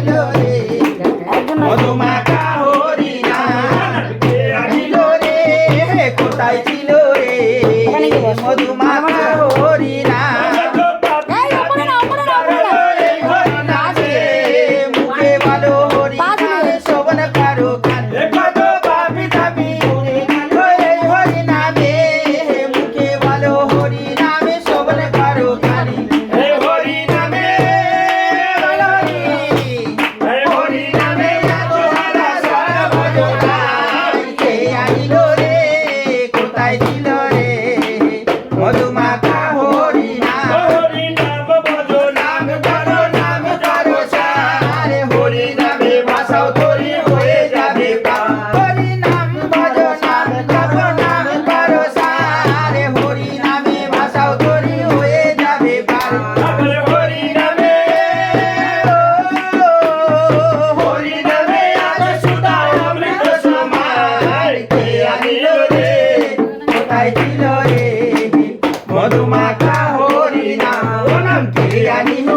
আনিল রে মধুমাখা হরি নাম কে আনিল রে কোথায় ছিল রে মধুমাখা হরি নাম মুখে ভালো হরি নামে শোভন কারো কানে কত পাপি তাপি হরি নামে মুখে ভালো হরি নামে শোভন কারো কানে হরি নামে হরি নামে আলোহারা সর্বজনাই কে আনিল রে কোথায় ছিল রে মধুমাখা হরি নাম নাম করো সারে হরি নামে ভাষাও তরি হয়ে যাবে পার হরি নাম ভজ নাম জপ নাম করো সারে হরি নামে ভাষাও তরি হয়ে যাবে পার হরি নামে হরি নামে আজ সুধা অমৃত সমার কে আনিল রে কোথায় ছিল রে মধুমাখা হরি নাম কে আনিল